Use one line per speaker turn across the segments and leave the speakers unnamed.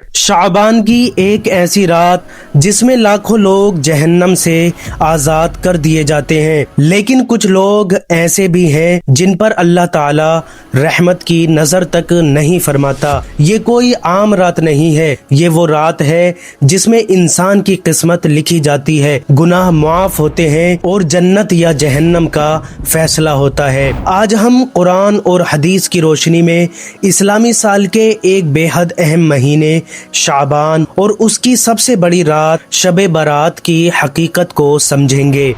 شعبان کی ایک ایسی رات جس میں لاکھوں لوگ جہنم سے آزاد کر دیے جاتے ہیں، لیکن کچھ لوگ ایسے بھی ہیں جن پر اللہ تعالی رحمت کی نظر تک نہیں فرماتا۔ یہ کوئی عام رات نہیں ہے، یہ وہ رات ہے جس میں انسان کی قسمت لکھی جاتی ہے، گناہ معاف ہوتے ہیں اور جنت یا جہنم کا فیصلہ ہوتا ہے۔ آج ہم قرآن اور حدیث کی روشنی میں اسلامی سال کے ایک بے حد اہم مہینے شعبان اور اس کی سب سے بڑی رات شب برات کی حقیقت کو سمجھیں گے۔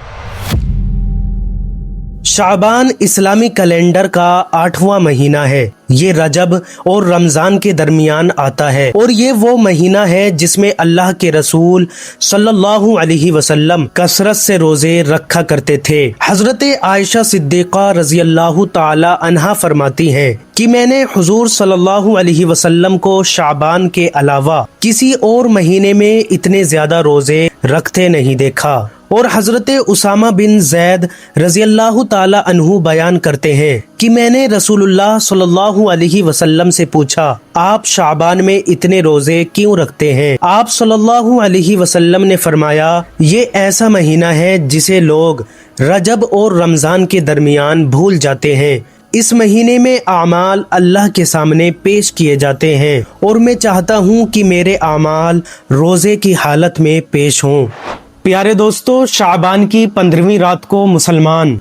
شعبان اسلامی کیلنڈر کا 8واں مہینہ ہے۔ یہ رجب اور رمضان کے درمیان آتا ہے اور یہ وہ مہینہ ہے جس میں اللہ کے رسول صلی اللہ علیہ وسلم کثرت سے روزے رکھا کرتے تھے۔ حضرت عائشہ صدیقہ رضی اللہ تعالی عنہا فرماتی ہیں کہ میں نے حضور صلی اللہ علیہ وسلم کو شعبان کے علاوہ کسی اور مہینے میں اتنے زیادہ روزے رکھتے نہیں دیکھا۔ اور حضرت اسامہ بن زید رضی اللہ تعالی عنہ بیان کرتے ہیں کہ میں نے رسول اللہ صلی اللہ علیہ وسلم سے پوچھا، آپ شعبان میں اتنے روزے کیوں رکھتے ہیں؟ آپ صلی اللہ علیہ وسلم نے فرمایا، یہ ایسا مہینہ ہے جسے لوگ رجب اور رمضان کے درمیان بھول جاتے ہیں۔ اس مہینے میں اعمال اللہ کے سامنے پیش کیے جاتے ہیں اور میں چاہتا ہوں کہ میرے اعمال روزے کی حالت میں پیش ہوں۔ پیارے دوستو، شعبان کی 15ویں رات کو مسلمان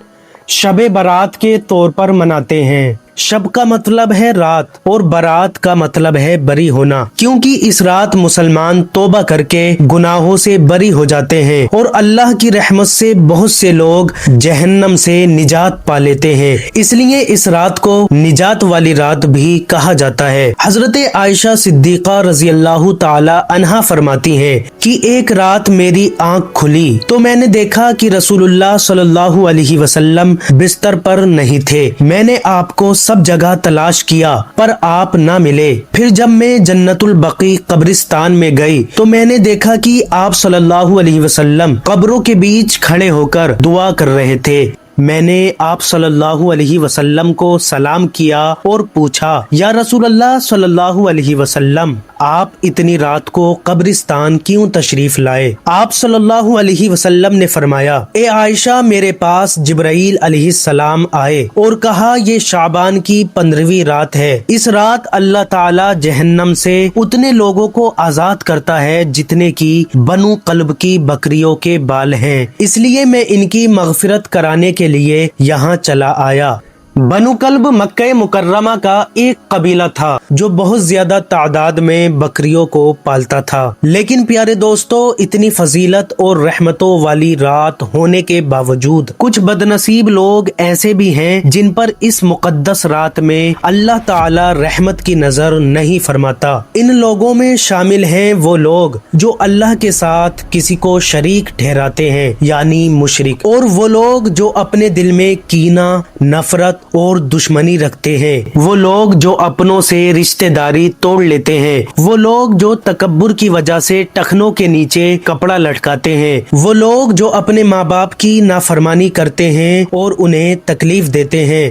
شب برات کے طور پر مناتے ہیں۔ شب کا مطلب ہے رات اور برات کا مطلب ہے بری ہونا، کیونکہ اس رات مسلمان توبہ کر کے گناہوں سے بری ہو جاتے ہیں اور اللہ کی رحمت سے بہت سے لوگ جہنم سے نجات پا لیتے ہیں، اس لیے اس رات کو نجات والی رات بھی کہا جاتا ہے۔ حضرت عائشہ صدیقہ رضی اللہ تعالی عنہا فرماتی ہیں کہ ایک رات میری آنکھ کھلی تو میں نے دیکھا کہ رسول اللہ صلی اللہ علیہ وسلم بستر پر نہیں تھے۔ میں نے آپ کو سب جگہ تلاش کیا پر آپ نہ ملے۔ پھر جب میں جنت البقیع قبرستان میں گئی تو میں نے دیکھا کہ آپ صلی اللہ علیہ وسلم قبروں کے بیچ کھڑے ہو کر دعا کر رہے تھے۔ میں نے آپ صلی اللہ علیہ وسلم کو سلام کیا اور پوچھا، یا رسول اللہ صلی اللہ علیہ وسلم، آپ اتنی رات کو قبرستان کیوں تشریف لائے؟ آپ صلی اللہ علیہ وسلم نے فرمایا، اے عائشہ، میرے پاس جبرائیل علیہ السلام آئے اور کہا یہ شعبان کی 15ویں رات ہے۔ اس رات اللہ تعالی جہنم سے اتنے لوگوں کو آزاد کرتا ہے جتنے کی بنو قلب کی بکریوں کے بال ہیں، اس لیے میں ان کی مغفرت کرانے کے لیے یہاں چلا آیا۔ بنو کلب مکہ مکرمہ کا ایک قبیلہ تھا جو بہت زیادہ تعداد میں بکریوں کو پالتا تھا، لیکن پیارے دوستو، اتنی فضیلت اور رحمتوں والی رات ہونے کے باوجود کچھ بد نصیب لوگ ایسے بھی ہیں جن پر اس مقدس رات میں اللہ تعالی رحمت کی نظر نہیں فرماتا۔ ان لوگوں میں شامل ہیں وہ لوگ جو اللہ کے ساتھ کسی کو شریک ٹھہراتے ہیں یعنی مشرک، اور وہ لوگ جو اپنے دل میں کینہ، نفرت اور دشمنی رکھتے ہیں، وہ لوگ جو اپنوں سے رشتہ داری توڑ لیتے ہیں، وہ لوگ جو تکبر کی وجہ سے ٹخنوں کے نیچے کپڑا لٹکاتے ہیں، وہ لوگ جو اپنے ماں باپ کی نافرمانی کرتے ہیں اور انہیں تکلیف دیتے ہیں،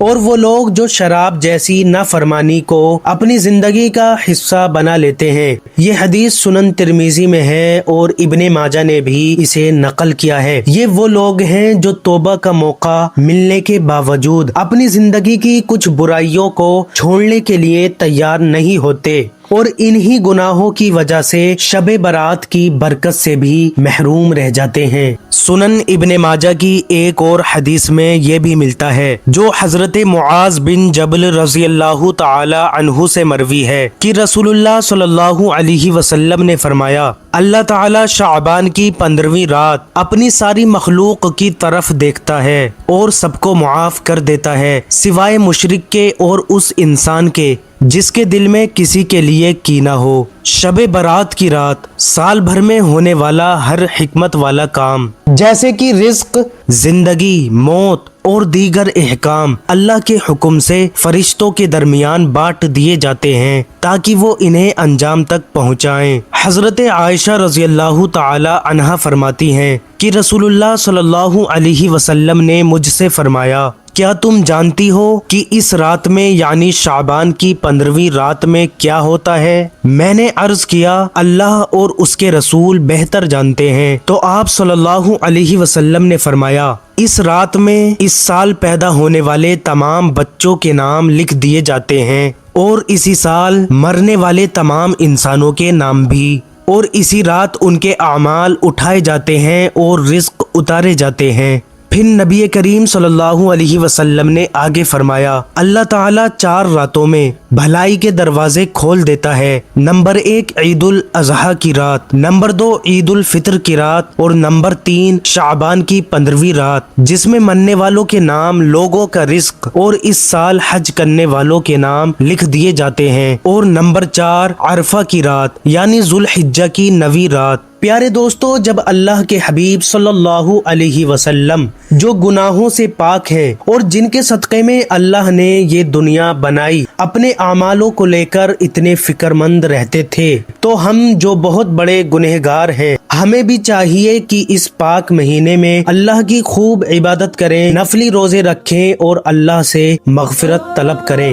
اور وہ لوگ جو شراب جیسی نافرمانی کو اپنی زندگی کا حصہ بنا لیتے ہیں۔ یہ حدیث سنن ترمذی میں ہے اور ابن ماجہ نے بھی اسے نقل کیا ہے۔ یہ وہ لوگ ہیں جو توبہ کا موقع ملنے کے باوجود اپنی زندگی کی کچھ برائیوں کو چھوڑنے کے لیے تیار نہیں ہوتے اور انہی گناہوں کی وجہ سے شب برات کی برکت سے بھی محروم رہ جاتے ہیں۔ سنن ابن ماجہ کی ایک اور حدیث میں یہ بھی ملتا ہے جو حضرت معاذ بن جبل رضی اللہ تعالی عنہ سے مروی ہے کہ رسول اللہ صلی اللہ علیہ وسلم نے فرمایا، اللہ تعالی شعبان کی 15ویں رات اپنی ساری مخلوق کی طرف دیکھتا ہے اور سب کو معاف کر دیتا ہے سوائے مشرک کے اور اس انسان کے جس کے دل میں کسی کے لیے کینہ ہو۔ شب برات کی رات سال بھر میں ہونے والا ہر حکمت والا کام جیسے کہ رزق، زندگی، موت اور دیگر احکام اللہ کے حکم سے فرشتوں کے درمیان بانٹ دیے جاتے ہیں تاکہ وہ انہیں انجام تک پہنچائیں۔ حضرت عائشہ رضی اللہ تعالی عنہا فرماتی ہیں کہ رسول اللہ صلی اللہ علیہ وسلم نے مجھ سے فرمایا کہ کیا تم جانتی ہو کہ اس رات میں یعنی شعبان کی 15ویں رات میں کیا ہوتا ہے؟ میں نے عرض کیا اللہ اور اس کے رسول بہتر جانتے ہیں۔ تو آپ صلی اللہ علیہ وسلم نے فرمایا اس رات میں اس سال پیدا ہونے والے تمام بچوں کے نام لکھ دیے جاتے ہیں اور اسی سال مرنے والے تمام انسانوں کے نام بھی، اور اسی رات ان کے اعمال اٹھائے جاتے ہیں اور رزق اتارے جاتے ہیں۔ پھر نبی کریم صلی اللہ علیہ وسلم نے آگے فرمایا اللہ تعالیٰ 4 راتوں میں بھلائی کے دروازے کھول دیتا ہے۔ نمبر 1 عید الاضحیٰ کی رات، نمبر 2 عید الفطر کی رات، اور نمبر 3 شعبان کی 15ویں رات، جس میں مرنے والوں کے نام، لوگوں کا رزق اور اس سال حج کرنے والوں کے نام لکھ دیے جاتے ہیں، اور نمبر 4 عرفہ کی رات یعنی ذو الحجہ کی 9ویں رات۔ پیارے دوستو، جب اللہ کے حبیب صلی اللہ علیہ وسلم جو گناہوں سے پاک ہیں اور جن کے صدقے میں اللہ نے یہ دنیا بنائی اپنے اعمالوں کو لے کر اتنے فکر مند رہتے تھے، تو ہم جو بہت بڑے گنہگار ہیں ہمیں بھی چاہیے کہ اس پاک مہینے میں اللہ کی خوب عبادت کریں، نفلی روزے رکھیں اور اللہ سے مغفرت طلب کریں۔